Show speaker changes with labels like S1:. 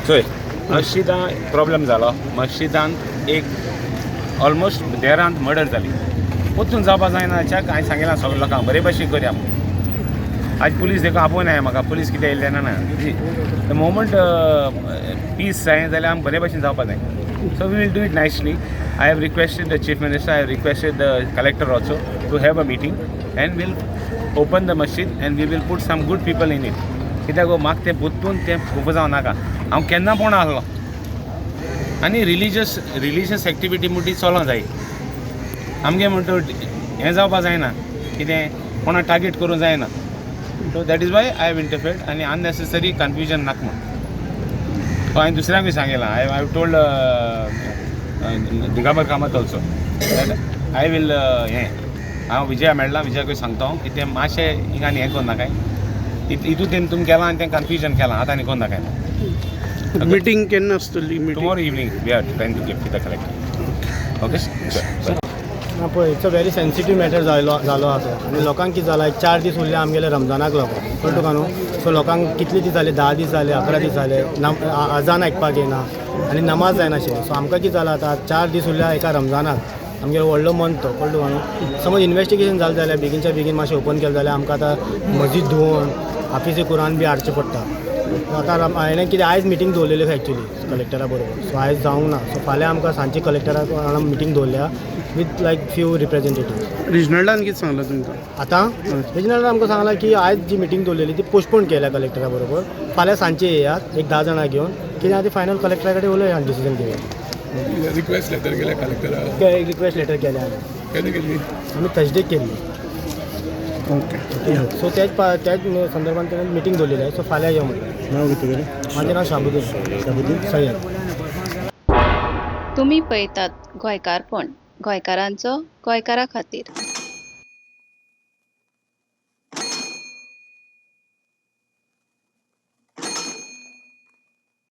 S1: चोय मस्जिदां प्रॉब्लेम जालो. मस्जिदांत एक ऑलमोस्ट देरांत मर्डर जाली. वचून जावपा जायना. हांवें सांगिलां सगळ्या लोकांक बरे भाशेन करया. आज पुलीस देखून आपोवन हांवें म्हाका पुलीस कितें येयल्लें ना. द मोमेंट पीस जाय जाल्यार आमकां बरे भाशेन जावपा जाय. So we will do it nicely. I have requested the Chief Minister, I have requested the Collector also to have a meeting and we'll open the masjid and we will put some good people in it. कित्याक म्हाका तें बुतून तें खूब जावं नाका. हांव केन्ना पूण आसलो आनी रिलिजियस एक्टिविटी म्हणटी चलों जाय. आमगे म्हणटा हें जावपा जायना, कितें कोणा टार्गेट करूं जायना. So that is why I have interfered आनी अननेसेसरी कन्फ्युजन नाका म्हण. सो हांवें दुसऱ्यांकूय सांगिलां. I have told Digambar Kamat also that I will हांव विजया मेळ्ळा. विजयाकूय सांगता की तें मातशें हिंगा हें कोन्न नाकाय. हितून तें तुमी केलां आनी तें कन्फ्युजन केलां. आतां आनी कोन्न नाकाय.
S2: मीटिंग केन्ना आसतली?
S1: Tomorrow evening we are trying to give to the collector. Okay
S3: ना पळय it's a very sensitive matter जालो आहा तो. आनी लोकांक कितें जालां 4 दीस उरले आमगेले रमजानाक लागून. कळ्ळें तुका न्हू. सो लोकांक कितले दीस जाले, 10 दीस जाले, 11 दीस जाले, अजान आयकपाक येना आनी नमाज जायनाशिल्ली. सो आमकां कितें जालां आतां 4 दीस उरल्या एका रमजानाक आमगेलो व्हडलो मंथ तो. कळ्ळें तुका न्हू. समज इन्वेस्टिगेशन जालें जाल्यार बेगीनच्या बेगीन मातशें ओपन केलें जाल्यार आमकां आतां मस्जीद धुवन हाफीज कुरान बी हाडचें पडटा. आतां हांवें कितें आयज मिटींग दवरलेली एक्चुली कलेक्टरा बरोबर. सो आयज जावंक ना. सो फाल्यां आमकां सांजची कलेक्टराक वांगडा मिटींग दवरल्या विथ लायक फ्यू रिप्रेझेंटेटिव्ह.
S2: रिजनलान कितें सांगलां तुमकां?
S3: आतां रिजनलान आमकां सांगलां की आयज जी मिटींग दवरलेली ती पोस्टपोन केल्या कलेक्टरा बरोबर. फाल्यां सांजचे येयात एक 10 जाणां घेवन. कितें ती फायनल कलेक्टरा कडेन उलया आनी डिसिजन घेवया.
S4: रिक्वेस्ट लेटर केल्या कलेक्टराक.
S3: रिक्वेस्ट लेटर केल्या
S4: केन्ना केल्ली?
S3: आमी थर्सडे केल्ली.
S2: ओके.
S3: सो त्याच संदर्भात तेणें मिटींग दवरलेली आहे. सो फाल्यां यो म्हणटा.
S2: नांव कितें गेलें?
S3: माझें नांव शाबुद्दीन सय्यद.
S5: तुम्ही पळयतात गोंयकारपण, गोंयकारांचो गोंयकारा खातीर.